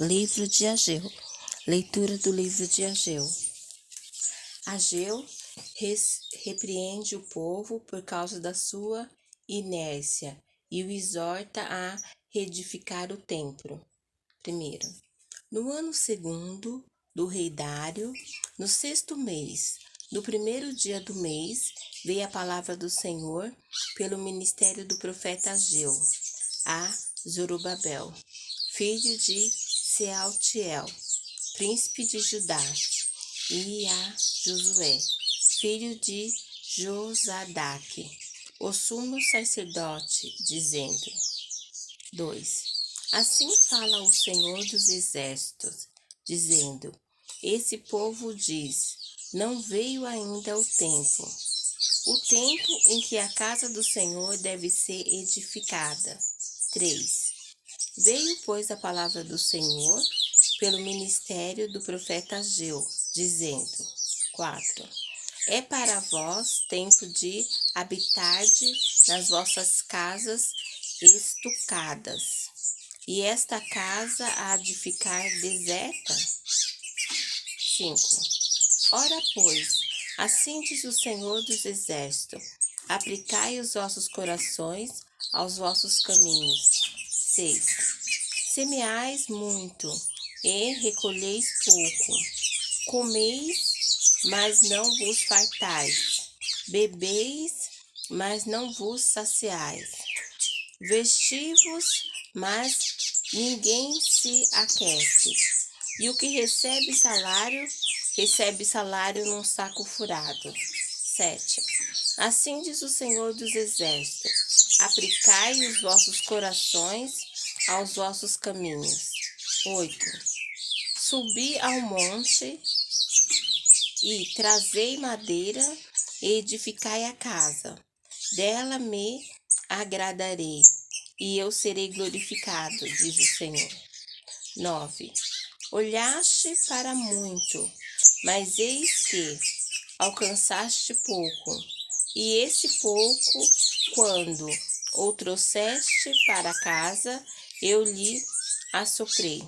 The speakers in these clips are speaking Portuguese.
Livro de Ageu. Leitura do livro de Ageu. Ageu repreende o povo por causa da sua inércia e o exorta a reedificar o templo. Primeiro, no ano segundo do rei Dário, no 6º mês, no 1º dia do mês, veio a palavra do Senhor pelo ministério do profeta Ageu a Zorobabel, filho de Sealtiel, príncipe de Judá, e a Josué, filho de Josadaque, o sumo sacerdote, dizendo: 2. Assim fala o Senhor dos Exércitos, dizendo: esse povo diz: não veio ainda o tempo em que a casa do Senhor deve ser edificada. 3. Veio, pois, a palavra do Senhor pelo ministério do profeta Ageu, dizendo: 4. É para vós tempo de habitarde nas vossas casas estucadas, e esta casa há de ficar deserta? 5. Ora, pois, assim diz o Senhor dos Exércitos: aplicai os vossos corações aos vossos caminhos. 6. Semeais muito e recolheis pouco. Comeis, mas não vos fartais. Bebeis, mas não vos saciais. Vesti-vos, mas ninguém se aquece. E o que recebe salário num saco furado. 7. Assim diz o Senhor dos Exércitos: aplicai os vossos corações aos vossos caminhos. 8. Subi ao monte e trazei madeira e edificai a casa. Dela me agradarei e eu serei glorificado, diz o Senhor. 9. Olhaste para muito, mas eis que alcançaste pouco, e esse pouco, quando o trouxeste para casa, eu lhe assoprei.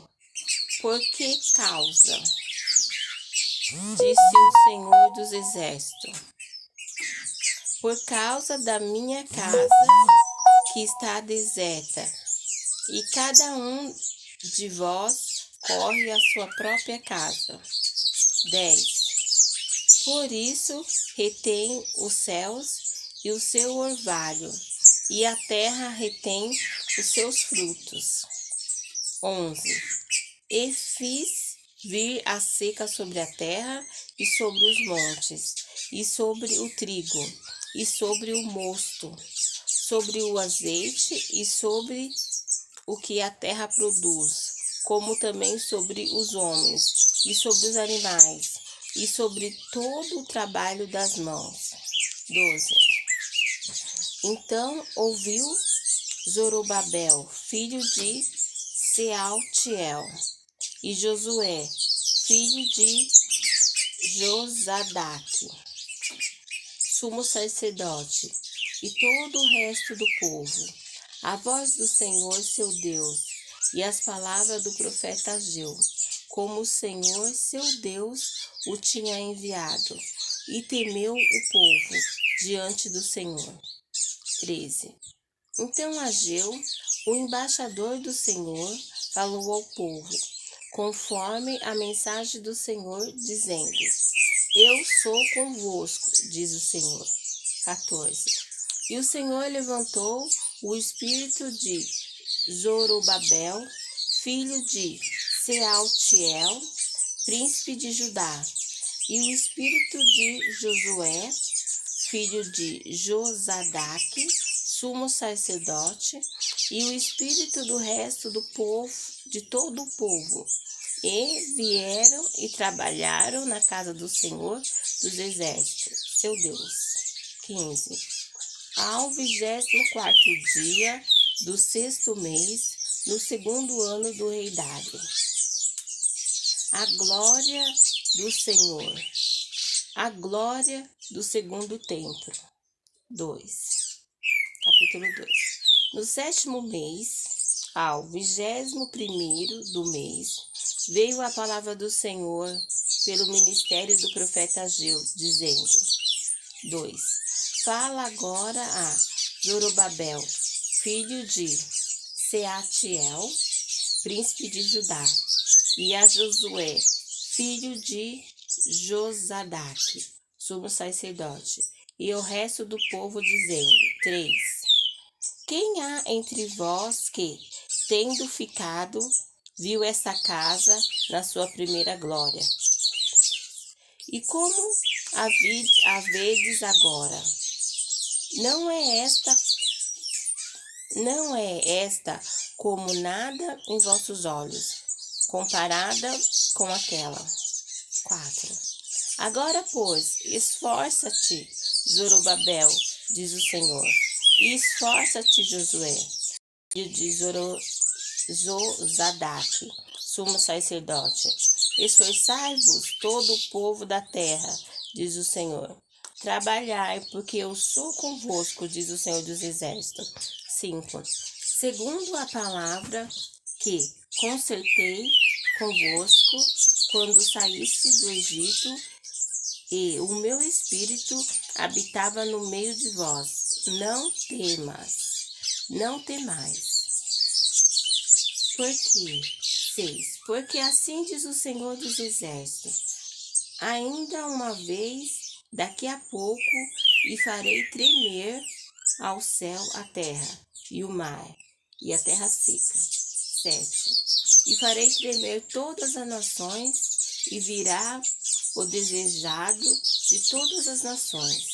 Por que causa? Disse o Senhor dos Exércitos: por causa da minha casa que está deserta, e cada um de vós corre à sua própria casa. 10. Por isso retém os céus e o seu orvalho, e a terra retém os seus frutos. 11. E fiz vir a seca sobre a terra e sobre os montes, e sobre o trigo, e sobre o mosto, sobre o azeite e sobre o que a terra produz, como também sobre os homens, e sobre os animais, e sobre todo o trabalho das mãos. 12. Então ouviu Zorobabel, filho de Sealtiel, e Josué, filho de Josadaque, sumo sacerdote, e todo o resto do povo, a voz do Senhor seu Deus, e as palavras do profeta Ageu, como o Senhor seu Deus o tinha enviado, e temeu o povo diante do Senhor. 13. Então Ageu, o embaixador do Senhor, falou ao povo, conforme a mensagem do Senhor, dizendo: eu sou convosco, diz o Senhor. 14. E o Senhor levantou o espírito de Zorobabel, filho de Sealtiel, príncipe de Judá, e o espírito de Josué, filho de Josadaque, sumo sacerdote, e o espírito do resto do povo, de todo o povo, e vieram e trabalharam na casa do Senhor dos Exércitos, seu Deus. 15. Ao 24º dia do 6º mês, no 2º ano do rei Dário. A glória do Senhor. A glória do 2º templo. 2. Capítulo 2. No 7º mês, Ao 21º do mês, veio a palavra do Senhor pelo ministério do profeta Ageu, dizendo: 2. Fala agora a Zorobabel, filho de Seatiel, príncipe de Judá, e a Josué, filho de Josadaque, sumo sacerdote, e o resto do povo, dizendo: 3. Quem há entre vós que, tendo ficado, viu essa casa na sua primeira glória? E como a vedes agora? Não é esta como nada em vossos olhos, comparada com aquela. 4. Agora, pois, esforça-te, Zorobabel, diz o Senhor, e esforça-te, Josué, filho de Josadaque, sumo sacerdote. Esforçai-vos todo o povo da terra, diz o Senhor. Trabalhai, porque eu sou convosco, diz o Senhor dos Exércitos. 5. Segundo a palavra que concertei convosco quando saíste do Egito, e o meu espírito habitava no meio de vós. Não temais. Por quê? 6. Porque assim diz o Senhor dos Exércitos: ainda uma vez, daqui a pouco, e farei tremer ao céu a terra, e o mar, e a terra seca. 7. E farei tremer todas as nações, e virá o desejado de todas as nações,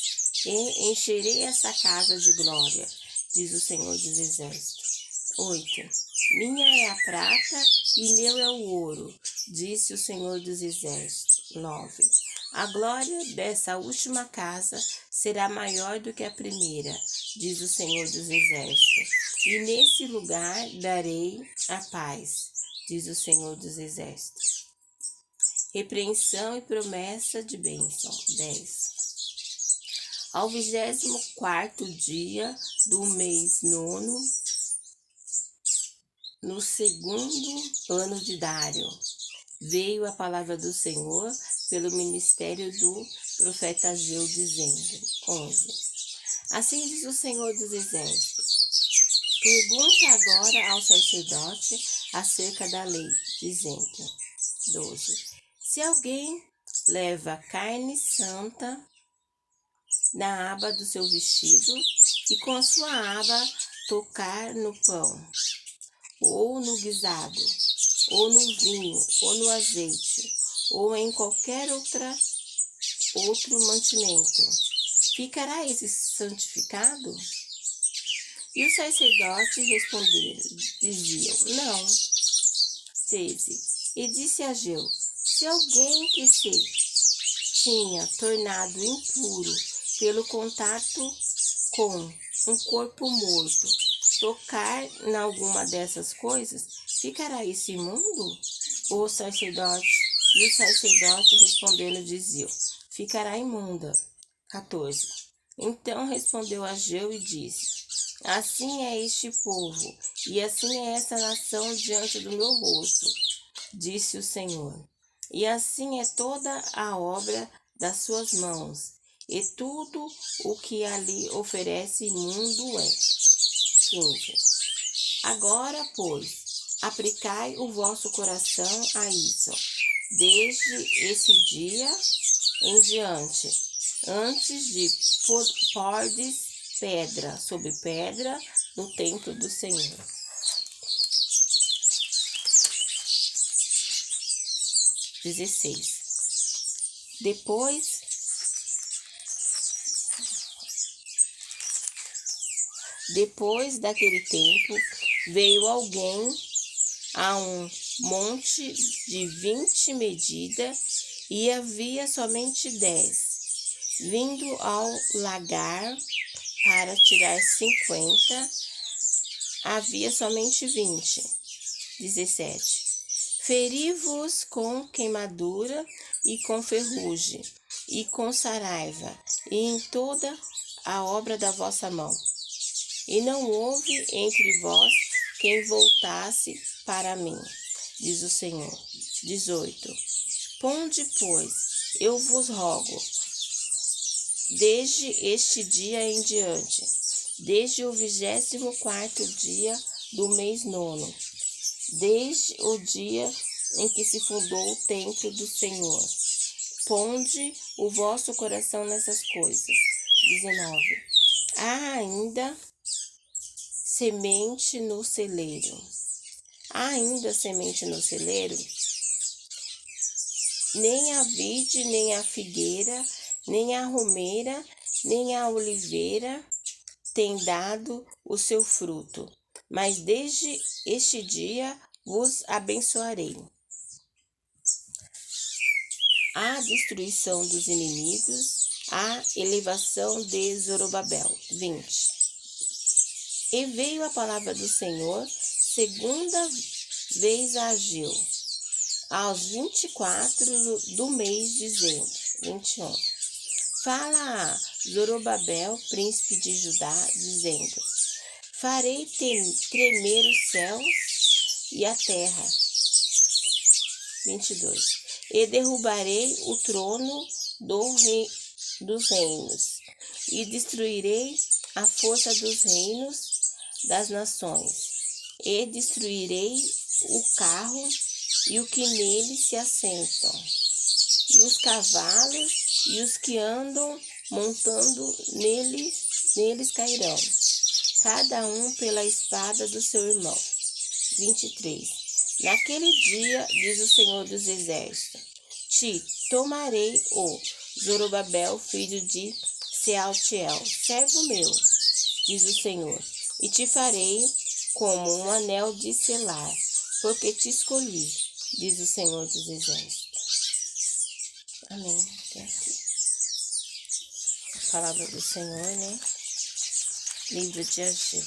e encherei essa casa de glória, diz o Senhor dos Exércitos. 8. Minha é a prata e meu é o ouro, disse o Senhor dos Exércitos. 9. A glória dessa última casa será maior do que a primeira, diz o Senhor dos Exércitos. E nesse lugar darei a paz, diz o Senhor dos Exércitos. Repreensão e promessa de bênção. 10. Ao 24º dia do mês nono, no segundo ano de Dário, veio a palavra do Senhor pelo ministério do profeta Ageu, dizendo: 11. Assim diz o Senhor dos Exércitos: pergunta agora ao sacerdote acerca da lei, dizendo: 12. Se alguém leva carne santa na aba do seu vestido e com a sua aba tocar no pão, ou no guisado, ou no vinho, ou no azeite, ou em qualquer outro mantimento, ficará esse santificado? E os sacerdotes responderam, diziam: não. 13. E disse Ageu: se alguém que se tinha tornado impuro pelo contato com um corpo morto tocar em alguma dessas coisas, ficará esse imundo? Os sacerdotes respondendo diziam: ficará imunda. 14. Então respondeu Ageu e disse: assim é este povo, e assim é essa nação diante do meu rosto, disse o Senhor. E assim é toda a obra das suas mãos, e tudo o que ali oferece imundo é. 15. Agora, pois, aplicai o vosso coração a isso, desde esse dia em diante, antes de pordes pedra sobre pedra no templo do Senhor. Depois daquele tempo, veio alguém a um monte de 20 medidas e havia somente 10. Vindo ao lagar para tirar 50, havia somente 20. 17. Feri-vos com queimadura e com ferrugem, e com saraiva, e em toda a obra da vossa mão. E não houve entre vós quem voltasse para mim, diz o Senhor. 18. Ponde, pois, eu vos rogo, desde este dia em diante, desde o 24º dia do mês 9, desde o dia em que se fundou o templo do Senhor. Ponde o vosso coração nessas coisas. 19. Há ainda semente no celeiro. Há ainda semente no celeiro? Nem a vide, nem a figueira, nem a romeira, nem a oliveira tem dado o seu fruto. Mas desde este dia vos abençoarei. A destruição dos inimigos, a elevação de Zorobabel. 20. E veio a palavra do Senhor, segunda vez a Ageu, aos 24 do mês, dizendo. 21. Fala a Zorobabel, príncipe de Judá, dizendo: farei tremer os céus e a terra. 22. E derrubarei o trono dos reinos, e destruirei a força dos reinos das nações, e destruirei o carro e o que nele se assentam, e os cavalos e os que andam montando neles cairão, cada um pela espada do seu irmão. 23. Naquele dia, diz o Senhor dos Exércitos, te tomarei o Zorobabel, filho de Sealtiel, servo meu, diz o Senhor, e te farei como um anel de selar, porque te escolhi, diz o Senhor dos Exércitos. Amém. Palavra do Senhor, né? Livro de Ageu.